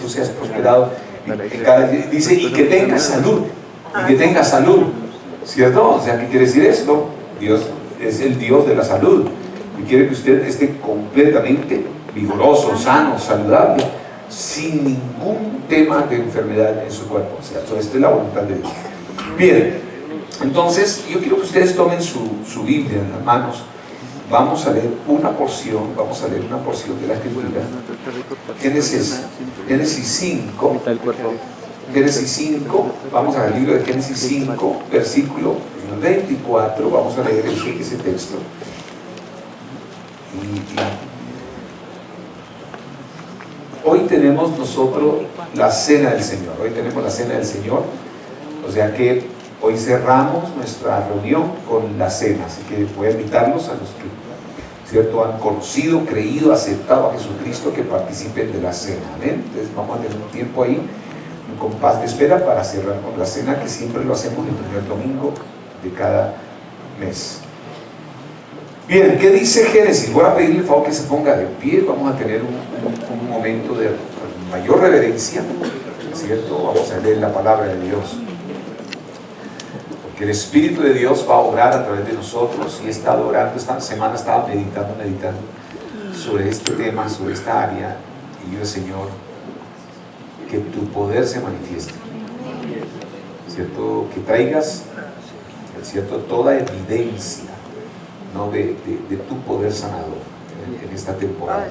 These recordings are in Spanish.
tú seas prosperado en cada día. Dice, y que tengas salud, y que tengas salud, ¿cierto? O sea, ¿qué quiere decir esto? Dios es el Dios de la salud y quiere que usted esté completamente vigoroso, sano, saludable, sin ningún tema de enfermedad en su cuerpo, ¿cierto? Esta es la voluntad de Dios. Bien, entonces yo quiero que ustedes tomen su Biblia en las manos. Vamos a leer una porción de la Escritura. Génesis 5, vamos al libro de Génesis 5, versículo 24, vamos a leer ese texto. Hoy tenemos nosotros la cena del Señor, o sea que hoy cerramos nuestra reunión con la cena, así que voy a invitarlos a los que, ¿cierto?, han conocido, creído, aceptado a Jesucristo, que participen de la cena. ¿Amén? Entonces vamos a tener un tiempo ahí, un compás de espera para cerrar con la cena, que siempre lo hacemos el primer domingo de cada mes. Bien, ¿qué dice Génesis? Voy a pedirle el favor que se ponga de pie. Vamos a tener un momento de mayor reverencia, ¿cierto? Vamos a leer la palabra de Dios, porque el Espíritu de Dios va a obrar a través de nosotros. Y he estado orando, esta semana estaba meditando sobre este tema, sobre esta área, y yo, Señor, que tu poder se manifieste, ¿cierto? Que traigas, ¿cierto?, toda evidencia, ¿no?, de tu poder sanador en esta temporada,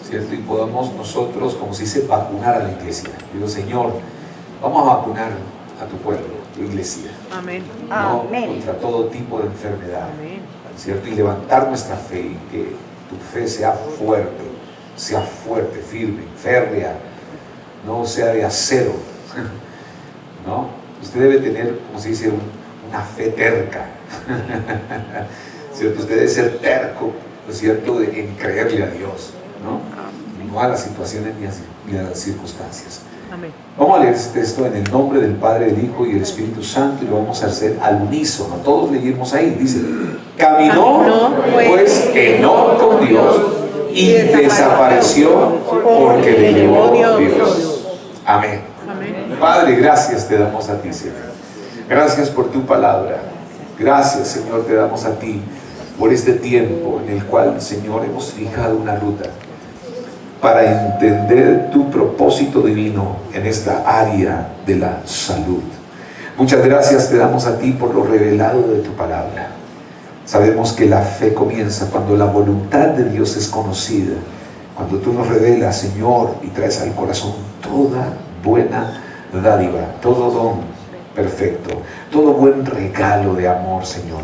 ¿cierto? Y podamos nosotros, como se dice, vacunar a la iglesia. Digo, Señor, vamos a vacunar a tu pueblo, tu iglesia. Amén. ¿No? Amén. Contra todo tipo de enfermedad. Amén. ¿Cierto? Y levantar nuestra fe, y que tu fe sea fuerte, firme, férrea, no sea de acero, ¿no? Usted debe tener, como se dice, una fe terca, ¿cierto? Usted debe ser terco, ¿no es cierto?, en creerle a Dios, ¿no? No a las situaciones ni a las circunstancias. Amén. Vamos a leer este texto en el nombre del Padre, del Hijo y del Espíritu Santo, y lo vamos a hacer al unísono. Todos leímos ahí, dice: caminó pues Enoc con Dios y desapareció porque le llevó Dios. Amén. Amén. Padre, gracias te damos a ti, Señor. Gracias por tu palabra. Gracias, Señor, te damos a ti por este tiempo en el cual, Señor, hemos fijado una ruta para entender tu propósito divino en esta área de la salud. Muchas gracias te damos a ti por lo revelado de tu palabra. Sabemos que la fe comienza cuando la voluntad de Dios es conocida, cuando tú nos revelas, Señor, y traes al corazón toda buena dádiva, todo don perfecto, todo buen regalo de amor, Señor.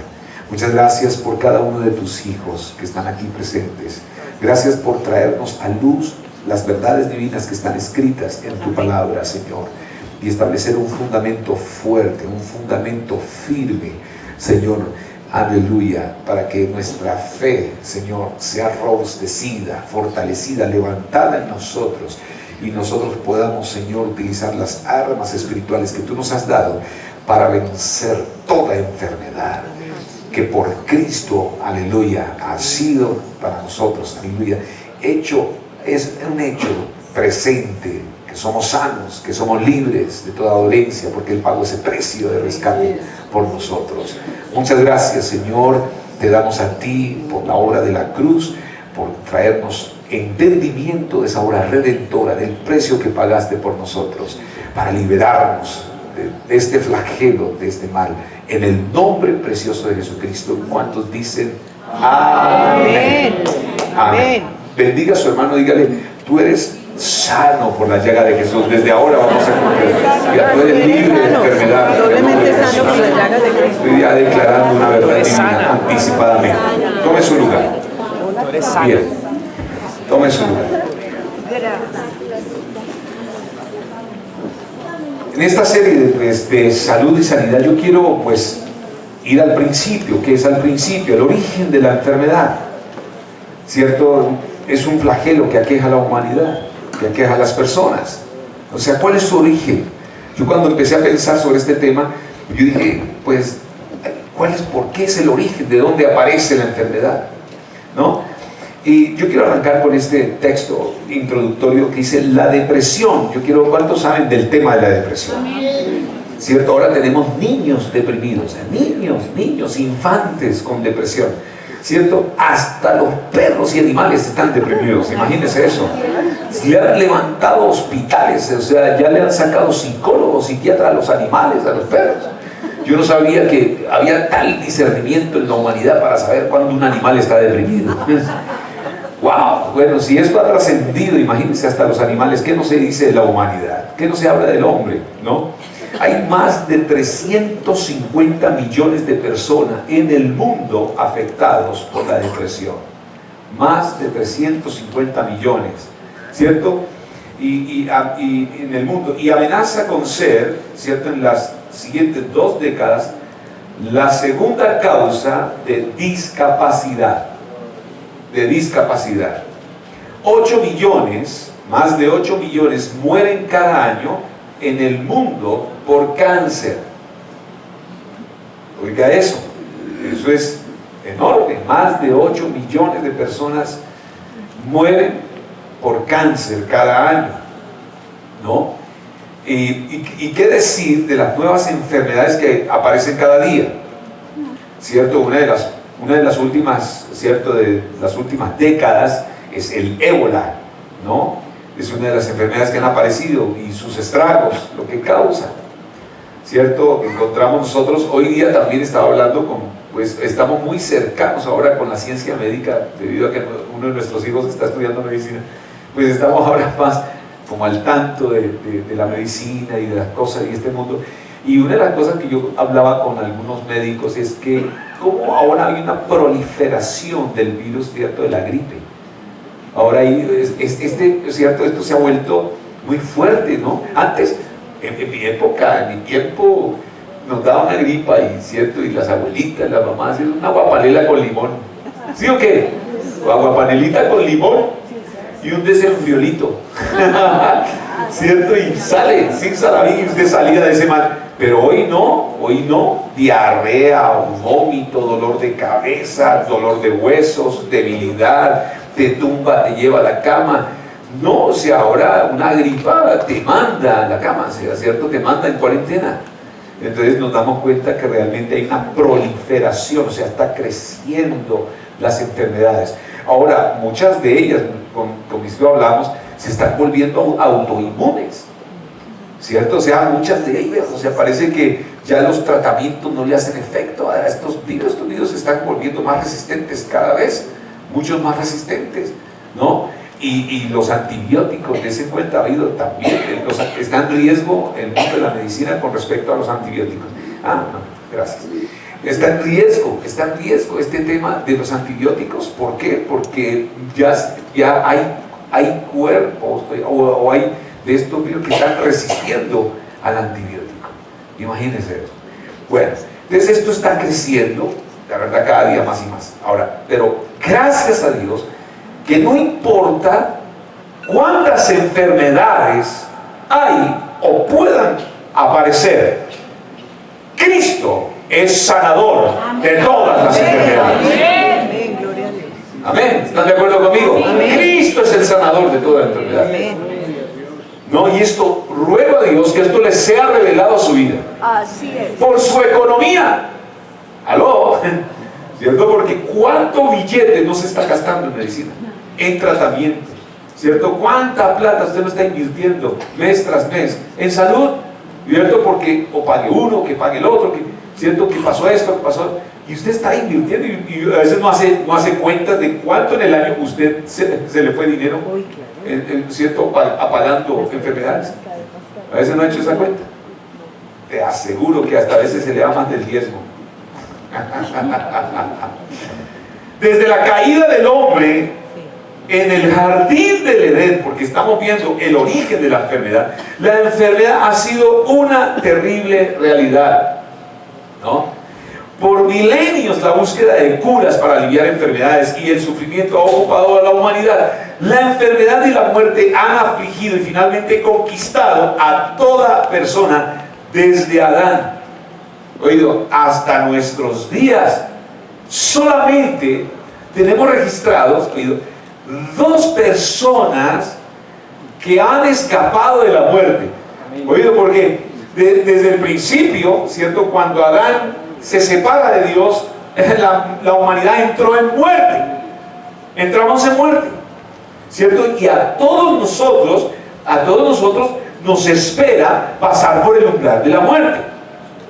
Muchas gracias por cada uno de tus hijos que están aquí presentes. Gracias por traernos a luz las verdades divinas que están escritas en tu palabra, Señor, y establecer un fundamento fuerte, un fundamento firme, Señor, aleluya, para que nuestra fe, Señor, sea robustecida, fortalecida, levantada en nosotros, y nosotros podamos, Señor, utilizar las armas espirituales que tú nos has dado para vencer toda enfermedad, que por Cristo, aleluya, ha sido para nosotros, aleluya, es un hecho presente, que somos sanos, que somos libres de toda dolencia, porque Él pagó ese precio de rescate por nosotros. Muchas gracias, Señor, te damos a ti por la obra de la cruz, por traernos entendimiento de esa obra redentora, del precio que pagaste por nosotros, para liberarnos de este flagelo, de este mal, en el nombre precioso de Jesucristo. ¿Cuántos dicen amén? Amén. Bendiga a su hermano, dígale: tú eres sano por la llaga de Jesús. Desde ahora vamos a cumplir. Ya tú eres libre de enfermedad. Doblemente sano por la llaga de Cristo. Estoy ya declarando una verdad divina anticipadamente. Tome su lugar. Bien. Tome su lugar. En esta serie de salud y sanidad yo quiero pues ir al principio. ¿Qué es al principio? El origen de la enfermedad, ¿cierto? Es un flagelo que aqueja a la humanidad, que aqueja a las personas. O sea, ¿cuál es su origen? Yo cuando empecé a pensar sobre este tema, yo dije, pues, ¿por qué es el origen? ¿De dónde aparece la enfermedad? ¿No? Y yo quiero arrancar con este texto introductorio que dice la depresión. ¿Cuántos saben del tema de la depresión? ¿Cierto? Ahora tenemos niños deprimidos, niños, infantes con depresión, ¿cierto? Hasta los perros y animales están deprimidos, imagínense eso. Le han levantado hospitales, o sea, ya le han sacado psicólogos, psiquiatras a los animales, a los perros. Yo no sabía que había tal discernimiento en la humanidad para saber cuándo un animal está deprimido. ¡Wow! Bueno, si esto ha trascendido, imagínense hasta los animales, ¿qué no se dice de la humanidad? ¿Qué no se habla del hombre? ¿No? Hay más de 350 millones de personas en el mundo afectados por la depresión. Más de 350 millones, ¿cierto? Y en el mundo. Y amenaza con ser, ¿cierto?, en las siguientes 2 décadas, la segunda causa de discapacidad. 8 millones, más de 8 millones mueren cada año en el mundo por cáncer. Oiga eso es enorme. Más de 8 millones de personas mueren por cáncer cada año, ¿no? Y qué decir de las nuevas enfermedades que aparecen cada día, ¿cierto? Una de las últimas, ¿cierto?, de las últimas décadas es el ébola, ¿no? Es una de las enfermedades que han aparecido y sus estragos, lo que causa, ¿cierto? Encontramos nosotros, hoy día también estaba hablando pues estamos muy cercanos ahora con la ciencia médica, debido a que uno de nuestros hijos está estudiando medicina, pues estamos ahora más como al tanto de la medicina y de las cosas y este mundo. Y una de las cosas que yo hablaba con algunos médicos es que como ahora hay una proliferación del virus, ¿cierto?, de la gripe. Ahora ¿cierto?, esto se ha vuelto muy fuerte, ¿no? Antes, en mi tiempo, nos daba una gripa y, ¿cierto?, y las abuelitas, las mamás, una aguapanela con limón. ¿Sí o qué? Aguapanelita con limón y un desenfriolito. ¿Cierto? Y sale, sin salabín, y usted salía de ese mal. Pero hoy no, diarrea, vómito, dolor de cabeza, dolor de huesos, debilidad, te tumba, te lleva a la cama. No, o sea, ahora una gripa te manda a la cama, ¿cierto? Te manda en cuarentena. Entonces nos damos cuenta que realmente hay una proliferación, o sea, está creciendo las enfermedades. Ahora, muchas de ellas, con mis hijos hablamos, se están volviendo autoinmunes, ¿cierto? O sea, muchas de ellas, o sea, parece que ya los tratamientos no le hacen efecto a estos virus se están volviendo más resistentes cada vez, muchos más resistentes, ¿no? Y los antibióticos, dense en cuenta, ha habido también, está en riesgo el mundo de la medicina con respecto a los antibióticos. No, gracias. Está en riesgo este tema de los antibióticos. ¿Por qué? Porque ya hay cuerpos o hay de estos virus que están resistiendo al antibiótico. Imagínense eso. Bueno, entonces esto está creciendo, la verdad, cada día más y más. Ahora, pero gracias a Dios, que no importa cuántas enfermedades hay o puedan aparecer, Cristo es sanador de todas las enfermedades. Amén. ¿Están de acuerdo conmigo? Amén. Cristo es el sanador de toda enfermedad. No, y esto, ruego a Dios que esto le sea revelado a su vida. Así es. Por su economía. ¿Aló? ¿Cierto? Porque ¿cuánto billete no se está gastando en medicina? En tratamientos. ¿Cierto? ¿Cuánta plata usted no está invirtiendo mes tras mes en salud? ¿Cierto? Porque o pague uno, que pague el otro, ¿cierto? Que pasó esto, que pasó. Y usted está invirtiendo y a veces no hace cuentas de cuánto en el año usted se le fue dinero, ¿cierto? Apagando enfermedades. A veces no ha hecho esa cuenta. Te aseguro que hasta a veces se le va más del diezmo. Desde la caída del hombre en el jardín del Edén, porque estamos viendo el origen de la enfermedad, la enfermedad ha sido una terrible realidad, ¿no? Por milenios la búsqueda de curas para aliviar enfermedades y el sufrimiento ha ocupado a la humanidad. La enfermedad y la muerte han afligido y finalmente conquistado a toda persona desde Adán, oído, hasta nuestros días. Solamente tenemos registrados, oído, dos personas que han escapado de la muerte. ¿Oído? Porque desde el principio, ¿cierto? Cuando Adán se separa de Dios, la humanidad entró en muerte. Entramos en muerte, ¿cierto? Y a todos nosotros nos espera pasar por el umbral de la muerte.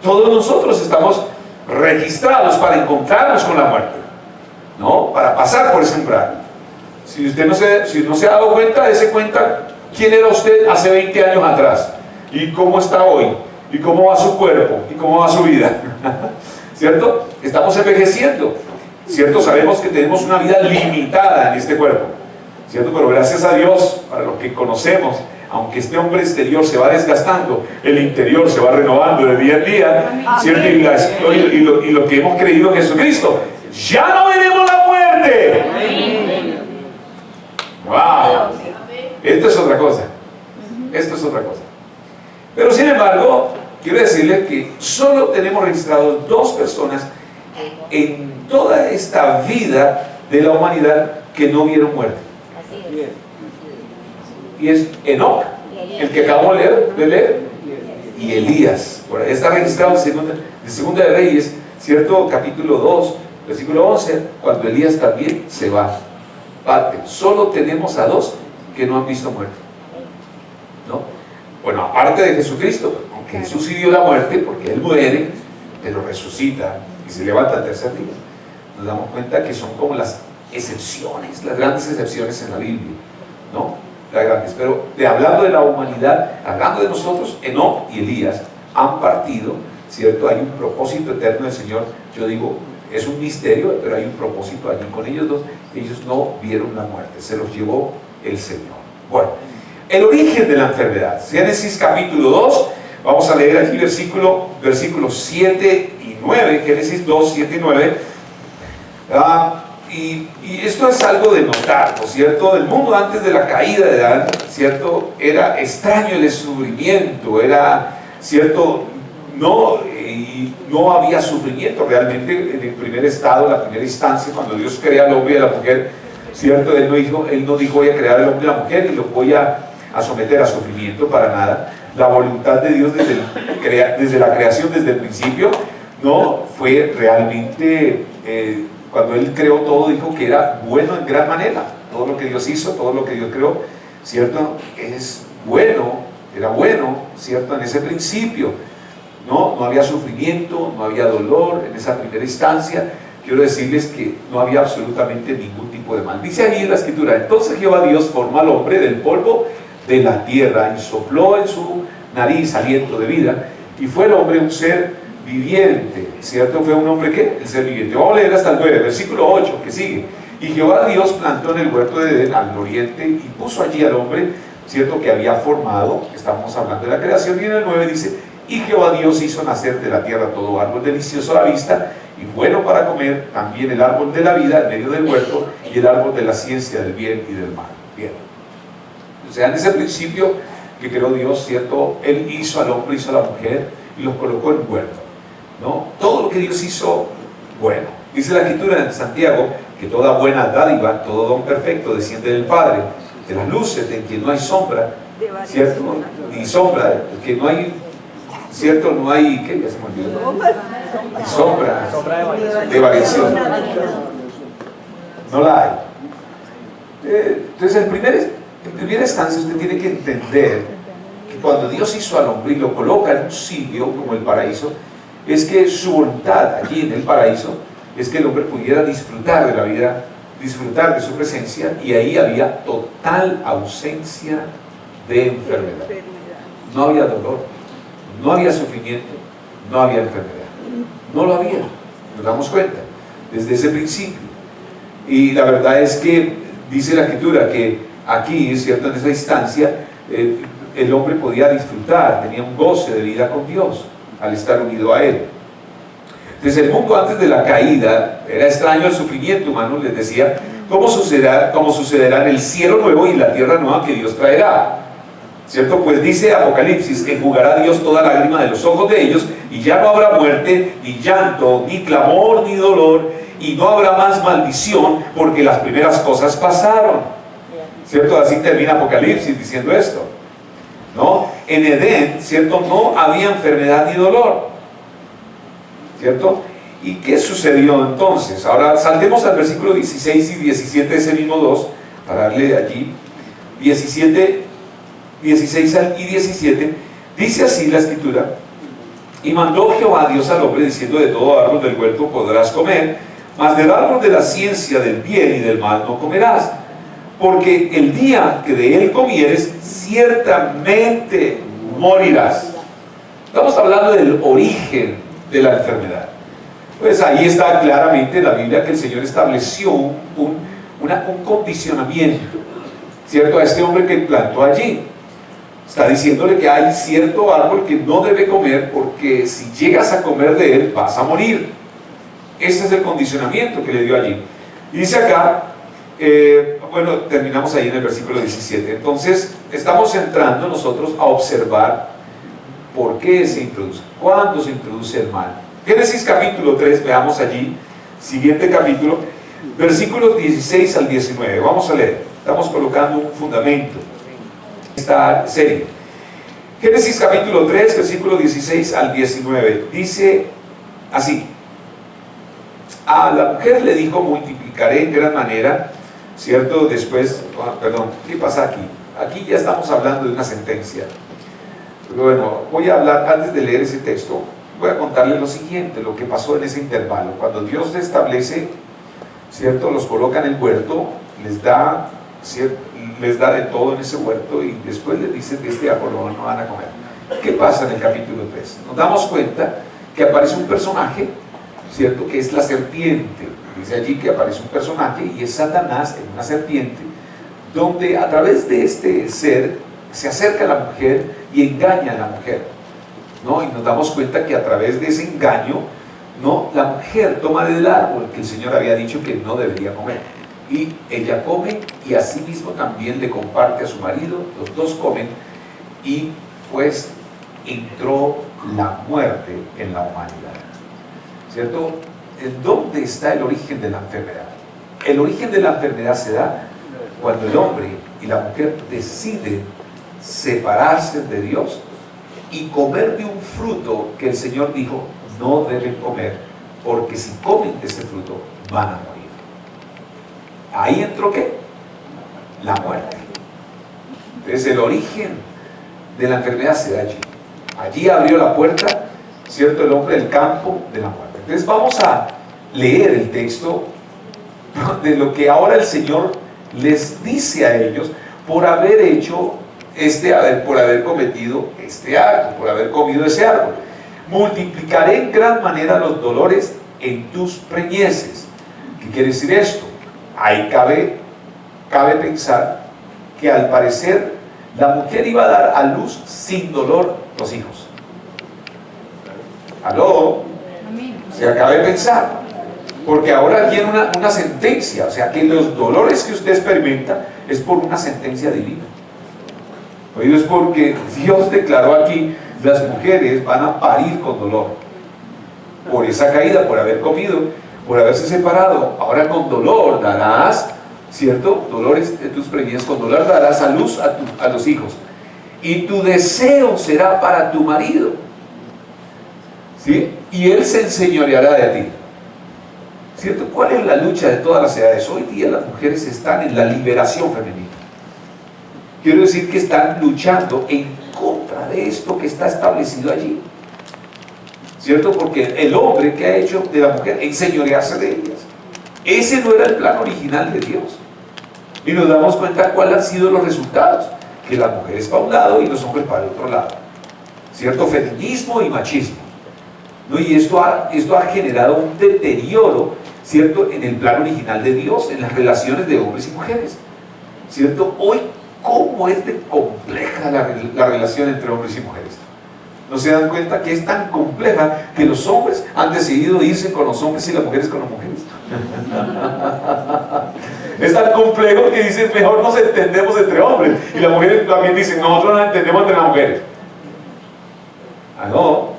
Todos nosotros estamos registrados para encontrarnos con la muerte, ¿no? Para pasar por ese umbral. Si usted no se ha dado cuenta, dése cuenta quién era usted hace 20 años atrás y cómo está hoy y cómo va su cuerpo y cómo va su vida. ¿Cierto? Estamos envejeciendo, ¿cierto? Sabemos que tenemos una vida limitada en este cuerpo, ¿cierto? Pero gracias a Dios, para los que conocemos, aunque este hombre exterior se va desgastando, el interior se va renovando de día en día, ¿cierto? Y lo que hemos creído en Jesucristo, ya no veremos la muerte. ¡Wow! Esto es otra cosa. Esto es otra cosa. Pero sin embargo, quiero decirles que solo tenemos registrados dos personas en toda esta vida de la humanidad que no vieron muerte. Y es Enoc, el que acabamos de leer, y Elías. Por ahí está registrado en Segunda de Reyes, ¿cierto? Capítulo 2, versículo 11, cuando Elías también se va. Parte. Solo tenemos a dos que no han visto muerte, ¿no? Bueno, aparte de Jesucristo, aunque Jesús sí vio la muerte, porque Él muere, pero resucita y se levanta al tercer día, nos damos cuenta que son como las excepciones, las grandes excepciones en la Biblia, ¿no? Las grandes. Pero hablando de la humanidad, hablando de nosotros, Enoc y Elías han partido, ¿cierto? Hay un propósito eterno del Señor. Yo digo, es un misterio, pero hay un propósito allí con ellos dos. Ellos no vieron la muerte, se los llevó el Señor. Bueno, el origen de la enfermedad. Génesis capítulo 2, vamos a leer aquí versículos 7 y 9, Génesis 2, 7 y 9. Y esto es algo de notar, ¿no es cierto? El mundo antes de la caída de Adán, ¿cierto? Era extraño el sufrimiento, era, ¿cierto? No había sufrimiento realmente en el primer estado, la primera instancia, cuando Dios crea al hombre y a la mujer, ¿cierto? Él no dijo voy a crear al hombre y a la mujer y lo voy a someter a sufrimiento, para nada. La voluntad de Dios desde la creación, desde el principio, no fue realmente, cuando Él creó todo, dijo que era bueno en gran manera. Todo lo que Dios hizo, todo lo que Dios creó, ¿cierto? Es bueno, era bueno, ¿cierto? En ese principio. No había sufrimiento, no había dolor en esa primera instancia. Quiero decirles que no había absolutamente ningún tipo de mal. Dice ahí en la Escritura: entonces Jehová Dios formó al hombre del polvo de la tierra y sopló en su nariz aliento de vida, y fue el hombre un ser viviente, ¿cierto? ¿Fue un hombre qué? El ser viviente. Vamos a leer hasta el 9, versículo 8, que sigue. Y Jehová Dios plantó en el huerto de Edén al oriente y puso allí al hombre, ¿cierto? Que había formado. Estamos hablando de la creación. Y en el 9 dice: y Jehová Dios hizo nacer de la tierra todo árbol delicioso a la vista y bueno para comer, también el árbol de la vida en medio del huerto y el árbol de la ciencia del bien y del mal. Bien. O sea, en ese principio que creó Dios, ¿cierto? Él hizo al hombre, hizo a la mujer y los colocó en un huerto, ¿no? Todo lo que Dios hizo, bueno. Dice la Escritura en Santiago que toda buena dádiva, todo don perfecto desciende del Padre, de las luces, en quien no hay sombra, ¿cierto? Ni sombra, que no hay, ¿cierto? No hay, ¿qué? Ya se me olvidó. Ni sombra de variación. No la hay. Entonces, en primera instancia, usted tiene que entender que cuando Dios hizo al hombre y lo coloca en un sitio como el paraíso, es que su voluntad allí en el paraíso es que el hombre pudiera disfrutar de la vida, disfrutar de su presencia, y ahí había total ausencia de enfermedad. No había dolor, no había sufrimiento, no había enfermedad. No lo había, nos damos cuenta, desde ese principio. Y la verdad es que dice la Escritura que aquí, ¿cierto? En esa instancia, el hombre podía disfrutar, tenía un goce de vida con Dios al estar unido a Él. Desde el mundo antes de la caída era extraño el sufrimiento humano, les decía, ¿cómo sucederá en el cielo nuevo y la tierra nueva que Dios traerá? ¿Cierto? Pues dice Apocalipsis: enjugará Dios toda lágrima de los ojos de ellos, y ya no habrá muerte, ni llanto, ni clamor, ni dolor, y no habrá más maldición porque las primeras cosas pasaron. ¿Cierto? Así termina Apocalipsis diciendo esto, ¿no? En Edén, ¿cierto? No había enfermedad ni dolor, ¿cierto? ¿Y qué sucedió entonces? Ahora saltemos al versículo 16 y 17 de ese mismo 2, para darle allí, 16 y 17, dice así la escritura: y mandó Jehová Dios al hombre, diciendo, de todo árbol del huerto podrás comer, mas del árbol de la ciencia del bien y del mal no comerás, porque el día que de él comieres, ciertamente morirás. Estamos hablando del origen de la enfermedad. Pues ahí está claramente en la Biblia que el Señor estableció un condicionamiento, ¿cierto?, a este hombre que plantó allí. Está diciéndole que hay cierto árbol que no debe comer, porque si llegas a comer de él vas a morir. Ese es el condicionamiento que le dio allí. Y dice acá, bueno, terminamos ahí en el versículo 17. Entonces estamos entrando nosotros a observar por qué se introduce, cuándo se introduce el mal. Génesis capítulo 3, veamos allí, siguiente capítulo, versículos 16 al 19. Vamos a leer, estamos colocando un fundamento en esta serie. Génesis capítulo 3, versículo 16 al 19, dice así: a la mujer le dijo, multiplicaré en gran manera, ¿cierto? Después, perdón, ¿qué pasa aquí? Aquí ya estamos hablando de una sentencia. Bueno, voy a hablar, antes de leer ese texto, voy a contarles lo siguiente, lo que pasó en ese intervalo. Cuando Dios establece, ¿cierto?, los coloca en el huerto, les da de todo en ese huerto, y después les dice que este árbol no van a comer. ¿Qué pasa en el capítulo 3? Nos damos cuenta que aparece un personaje, ¿cierto?, que es la serpiente. Dice allí que aparece un personaje y es Satanás en una serpiente, donde a través de este ser se acerca a la mujer y engaña a la mujer, ¿no? Y nos damos cuenta que a través de ese engaño, ¿no?, la mujer toma del árbol que el Señor había dicho que no debería comer, y ella come, y asimismo también le comparte a su marido. Los dos comen, y pues entró la muerte en la humanidad, ¿cierto? ¿En dónde está el origen de la enfermedad? El origen de la enfermedad se da cuando el hombre y la mujer deciden separarse de Dios y comer de un fruto que el Señor dijo no deben comer, porque si comen de ese fruto van a morir. Ahí entró ¿qué? La muerte. Entonces el origen de la enfermedad se da allí. Allí abrió la puerta, ¿cierto?, el hombre del campo de la muerte. Entonces vamos a leer el texto de lo que ahora el Señor les dice a ellos por haber hecho por haber cometido este acto, por haber comido ese árbol. Multiplicaré en gran manera los dolores en tus preñeces. ¿Qué quiere decir esto? Ahí cabe pensar que al parecer la mujer iba a dar a luz sin dolor los hijos. ¿Aló? Se acaba de pensar, porque ahora viene una sentencia, o sea que los dolores que usted experimenta es por una sentencia divina. Oído, es porque Dios declaró aquí, las mujeres van a parir con dolor, por esa caída, por haber comido, por haberse separado. Ahora con dolor darás, ¿cierto?, dolores de tus preñeces, con dolor darás a luz a los hijos, y tu deseo será para tu marido, ¿sí?, y él se enseñoreará de ti. ¿Cierto? ¿Cuál es la lucha de todas las edades? Hoy día las mujeres están en la liberación femenina. Quiero decir que están luchando en contra de esto que está establecido allí, ¿cierto? Porque el hombre que ha hecho de la mujer enseñorearse de ellas, ese no era el plan original de Dios. Y nos damos cuenta cuáles han sido los resultados, que la mujer es para un lado y los hombres para el otro lado, ¿cierto? Feminismo y machismo, ¿no? Y esto ha generado un deterioro, ¿cierto?, en el plan original de Dios, en las relaciones de hombres y mujeres, ¿cierto? Hoy, ¿cómo es de compleja la relación entre hombres y mujeres? ¿No se dan cuenta que es tan compleja que los hombres han decidido irse con los hombres y las mujeres con las mujeres? Es tan complejo que dicen, mejor nos entendemos entre hombres, y las mujeres también dicen, nosotros nos entendemos entre las mujeres. Ah, no.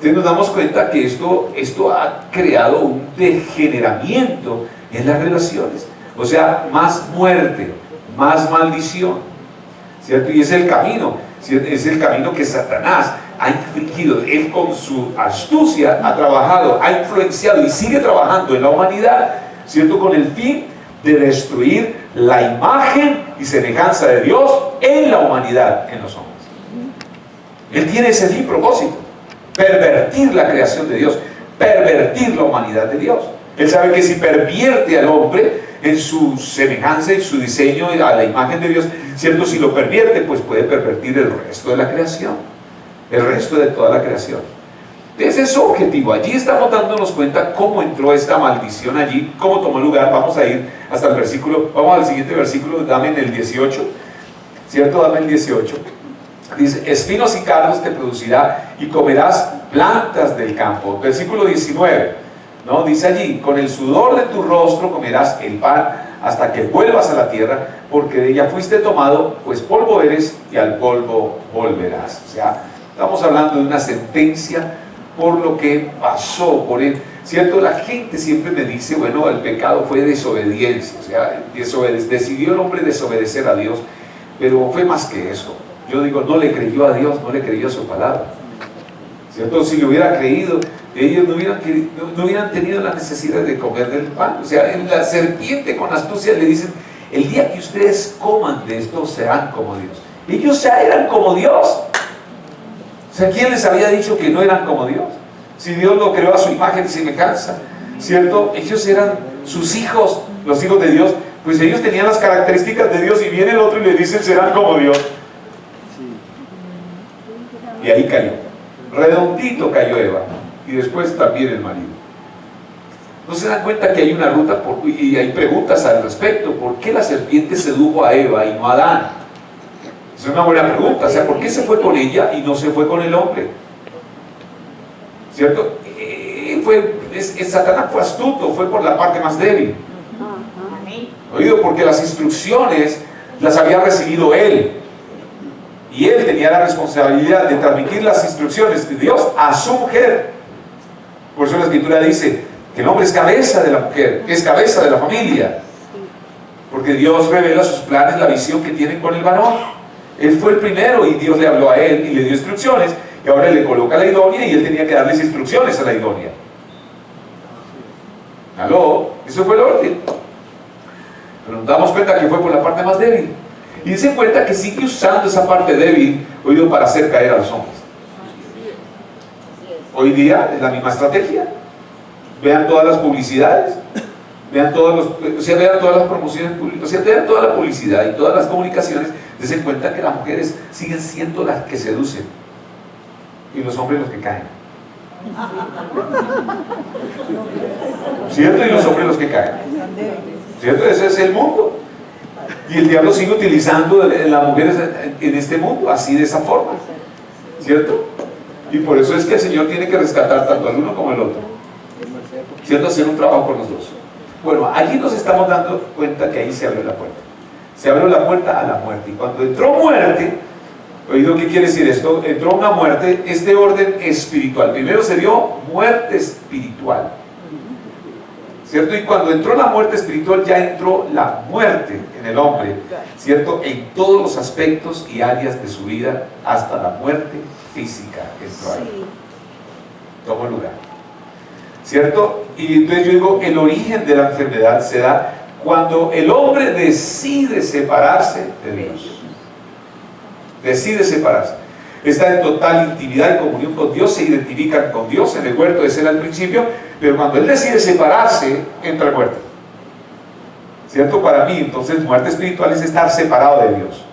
Entonces nos damos cuenta que esto ha creado un degeneramiento en las relaciones. O sea, más muerte, más maldición, ¿cierto? Y es el camino, ¿cierto? Es el camino que Satanás ha infringido. Él con su astucia ha trabajado, ha influenciado y sigue trabajando en la humanidad, ¿cierto? Con el fin de destruir la imagen y semejanza de Dios en la humanidad, en los hombres. Él tiene ese fin, propósito: pervertir la creación de Dios, pervertir la humanidad de Dios. Él sabe que si pervierte al hombre en su semejanza, en su diseño, a la imagen de Dios, ¿cierto? Si lo pervierte, pues puede pervertir el resto de la creación, el resto de toda la creación. Ese es su objetivo. Allí estamos dándonos cuenta cómo entró esta maldición allí, cómo tomó lugar. Vamos a ir hasta el versículo, vamos al siguiente versículo, dame en el 18, ¿cierto? Dame el 18. Dice: espinos y cardos te producirá y comerás plantas del campo. Versículo 19, ¿no? Dice allí: con el sudor de tu rostro comerás el pan hasta que vuelvas a la tierra, porque de ella fuiste tomado, pues polvo eres y al polvo volverás. O sea, estamos hablando de una sentencia por lo que pasó por él, ¿cierto? La gente siempre me dice, bueno, el pecado fue desobediencia, o sea, decidió el hombre desobedecer a Dios, pero fue más que eso. Yo digo, no le creyó a Dios, no le creyó a su palabra, ¿cierto? Si le hubiera creído, ellos no hubieran tenido la necesidad de comer del pan. O sea, en la serpiente con astucia le dicen: el día que ustedes coman de esto serán como Dios. Ellos ya eran como Dios. O sea, ¿quién les había dicho que no eran como Dios? Si Dios lo creó a su imagen y semejanza, ¿cierto? Ellos eran sus hijos, los hijos de Dios. Pues ellos tenían las características de Dios, y viene el otro y le dicen: serán como Dios. Y ahí cayó, redondito cayó Eva, y después también el marido. ¿No se dan cuenta que hay una ruta y hay preguntas al respecto? ¿Por qué la serpiente sedujo a Eva y no a Adán? Es una buena pregunta. O sea, ¿por qué se fue con ella y no se fue con el hombre? ¿Cierto? Satanás fue astuto, fue por la parte más débil. Oído, porque las instrucciones las había recibido él, y él tenía la responsabilidad de transmitir las instrucciones de Dios a su mujer. Por eso la Escritura dice que el hombre es cabeza de la mujer, que es cabeza de la familia, porque Dios revela sus planes, la visión que tiene con el varón. Él fue el primero, y Dios le habló a él y le dio instrucciones, y ahora le coloca a la idónea, y él tenía que darles instrucciones a la idónea. ¿Aló? Eso fue el orden. Pero nos damos cuenta que fue por la parte más débil, y se cuenta que sigue usando esa parte débil, oído, para hacer caer a los hombres. Hoy día es la misma estrategia. Vean todas las publicidades, vean vean todas las promociones públicas, o sea, vean toda la publicidad y todas las comunicaciones. Dense cuenta que las mujeres siguen siendo las que seducen y los hombres los que caen. ¿Cierto? Y los hombres los que caen. ¿Cierto? Ese es el mundo. Y el diablo sigue utilizando las mujeres en este mundo, así, de esa forma. ¿Cierto? Y por eso es que el Señor tiene que rescatar tanto al uno como al otro. ¿Cierto? Hacer un trabajo con los dos. Bueno, allí nos estamos dando cuenta que ahí se abrió la puerta. Se abrió la puerta a la muerte. Y cuando entró muerte, ¿oído qué quiere decir esto? Entró una muerte, este orden espiritual. Primero se dio muerte espiritual, ¿cierto? Y cuando entró la muerte espiritual, ya entró la muerte en el hombre, ¿cierto? En todos los aspectos y áreas de su vida, hasta la muerte física entró ahí. Tomó lugar, ¿cierto? Y entonces yo digo, el origen de la enfermedad se da cuando el hombre decide separarse de Dios. Decide separarse. Está en total intimidad y comunión con Dios, se identifican con Dios. En el huerto de Edén al principio, pero cuando él decide separarse, entra el muerte. ¿Cierto? Para mí, entonces, muerte espiritual es estar separado de Dios.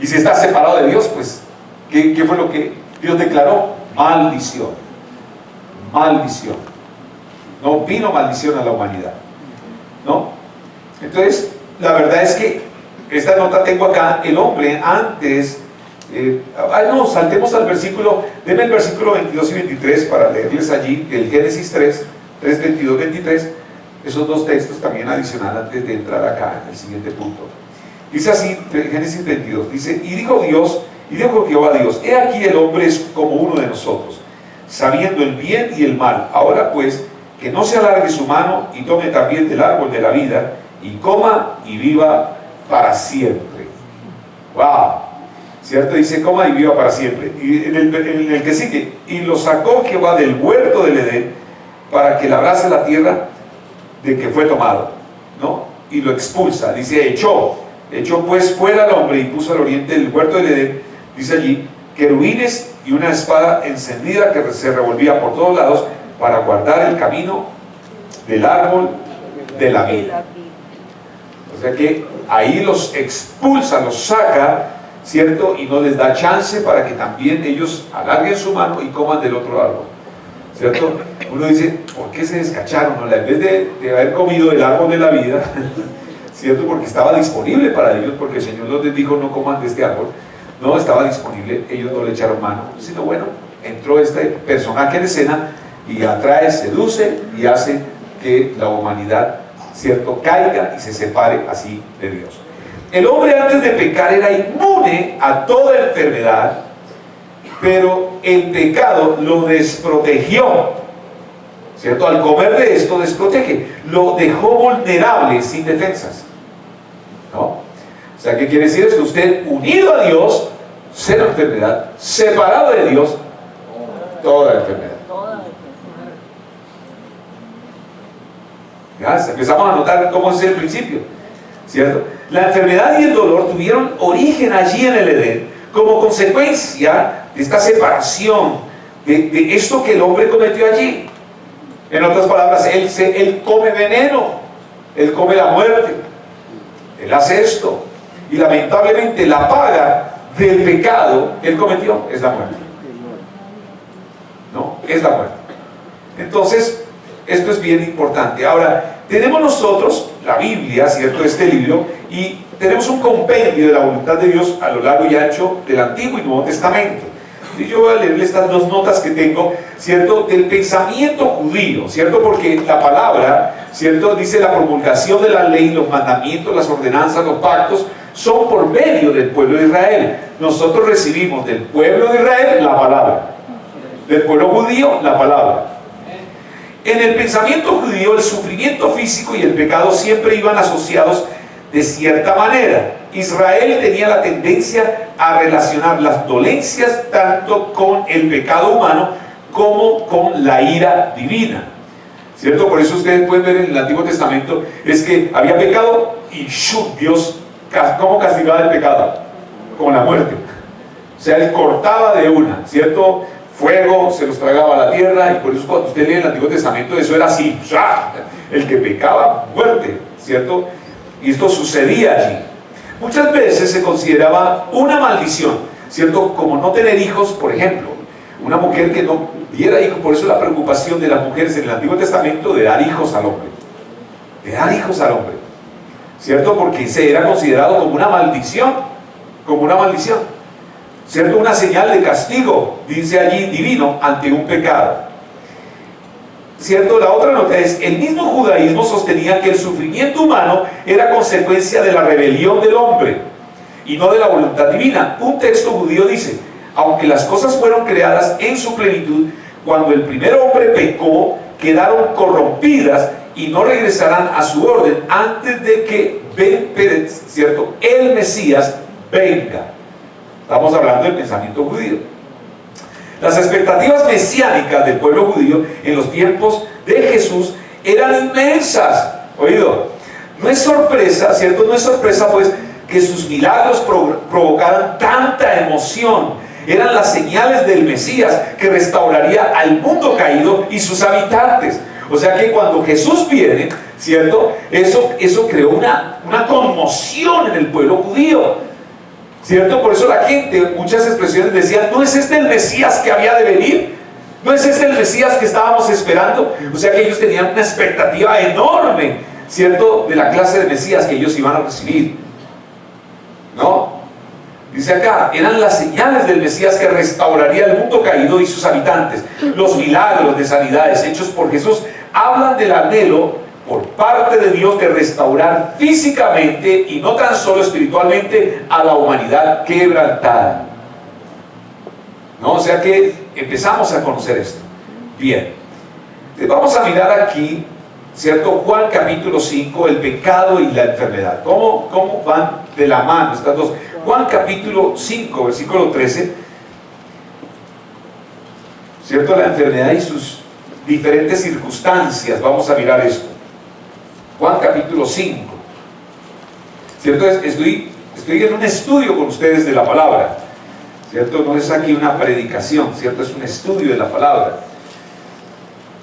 Y si estás separado de Dios, pues, ¿qué fue lo que Dios declaró? Maldición. Maldición. No vino maldición a la humanidad, ¿no? Entonces, la verdad es que esta nota tengo acá, el hombre antes, no, saltemos al versículo, denme el versículo 22 y 23 para leerles allí, el Génesis 3, 22, 23, esos dos textos también adicionales antes de entrar acá en el siguiente punto. Dice así, Génesis 22, dice: y dijo Jehová a Dios, he aquí el hombre es como uno de nosotros, sabiendo el bien y el mal. Ahora pues, que no se alargue su mano y tome también del árbol de la vida y coma y viva para siempre. ¡Wow! ¿Cierto? Dice, coma y viva para siempre. Y en el que sigue, y lo sacó Jehová del huerto del Edén para que labrase la tierra de que fue tomado, ¿no? Y lo expulsa. Dice, echó pues fuera al hombre y puso al oriente del huerto del Edén, dice allí, querubines y una espada encendida que se revolvía por todos lados para guardar el camino del árbol de la vida. O sea que ahí los expulsa, los saca, ¿cierto? Y no les da chance para que también ellos alarguen su mano y coman del otro árbol, ¿cierto? Uno dice, ¿por qué se descacharon? ¿No? En vez de haber comido del árbol de la vida, ¿cierto? Porque estaba disponible para ellos, porque el Señor les dijo no coman de este árbol, no estaba disponible, ellos no le echaron mano, sino bueno, entró este personaje en escena y atrae, seduce y hace que la humanidad, ¿cierto?, caiga y se separe así de Dios. El hombre antes de pecar era inmune a toda enfermedad, pero el pecado lo desprotegió, ¿cierto? Al comer de esto desprotege, lo dejó vulnerable, sin defensas, ¿no? O sea, ¿qué quiere decir? Es que usted, unido a Dios, cero enfermedad, separado de Dios, toda enfermedad. Ya, empezamos a notar cómo es el principio, ¿cierto? La enfermedad y el dolor tuvieron origen allí en el Edén, como consecuencia de esta separación, de esto que el hombre cometió allí. En otras palabras, él come veneno, él come la muerte, él hace esto, y lamentablemente la paga del pecado que él cometió es la muerte. No, es la muerte. Entonces, esto es bien importante. Ahora, tenemos nosotros la Biblia, ¿cierto? Este libro, y tenemos un compendio de la voluntad de Dios a lo largo y ancho del Antiguo y Nuevo Testamento. Y yo voy a leerle estas dos notas que tengo, ¿cierto? Del pensamiento judío, ¿cierto? Porque la palabra, ¿cierto?, dice la promulgación de la ley, los mandamientos, las ordenanzas, los pactos, son por medio del pueblo de Israel. Nosotros recibimos del pueblo de Israel la palabra, del pueblo judío la palabra. En el pensamiento judío, el sufrimiento físico y el pecado siempre iban asociados de cierta manera. Israel tenía la tendencia a relacionar las dolencias tanto con el pecado humano como con la ira divina, ¿cierto? Por eso ustedes pueden ver en el Antiguo Testamento, es que había pecado y Dios, ¿cómo castigaba el pecado? Con la muerte. O sea, él cortaba de una, ¿cierto? Fuego, se los tragaba a la tierra, y por eso cuando usted lee el Antiguo Testamento eso era así, el que pecaba, muerte, ¿cierto? Y esto sucedía allí. Muchas veces se consideraba una maldición, ¿cierto? Como no tener hijos, por ejemplo, una mujer que no diera hijos. Por eso la preocupación de las mujeres en el Antiguo Testamento de dar hijos al hombre, de dar hijos al hombre, ¿cierto? Porque se era considerado como una maldición, ¿cierto? Una señal de castigo, dice allí, divino, ante un pecado, ¿cierto? La otra nota es, el mismo judaísmo sostenía que el sufrimiento humano era consecuencia de la rebelión del hombre y no de la voluntad divina. Un texto judío dice, aunque las cosas fueron creadas en su plenitud, cuando el primer hombre pecó, quedaron corrompidas y no regresarán a su orden antes de que, ¿cierto?, el Mesías venga. Estamos hablando del pensamiento judío. Las expectativas mesiánicas del pueblo judío en los tiempos de Jesús eran inmensas. Oído, no es sorpresa, ¿cierto? No es sorpresa pues que sus milagros provocaran tanta emoción. Eran las señales del Mesías que restauraría al mundo caído y sus habitantes. O sea que cuando Jesús viene, ¿cierto?, eso creó una conmoción en el pueblo judío, ¿cierto? Por eso la gente, muchas expresiones decían, ¿no es este el Mesías que había de venir? ¿No es este el Mesías que estábamos esperando? O sea que ellos tenían una expectativa enorme, ¿cierto?, de la clase de Mesías que ellos iban a recibir, ¿no? Dice acá, eran las señales del Mesías que restauraría el mundo caído y sus habitantes. Los milagros de sanidades hechos por Jesús hablan del anhelo por parte de Dios de restaurar físicamente y no tan solo espiritualmente a la humanidad quebrantada, ¿no? O sea, sea que empezamos a conocer esto. Bien, vamos a mirar aquí, ¿cierto? Juan capítulo 5, el pecado y la enfermedad. ¿Cómo van de la mano estas dos? Juan capítulo 5, versículo 13, ¿cierto? La enfermedad y sus diferentes circunstancias. Vamos a mirar esto. Juan capítulo 5, ¿cierto? Estoy en un estudio con ustedes de la palabra, ¿cierto? No es aquí una predicación, ¿cierto? Es un estudio de la palabra.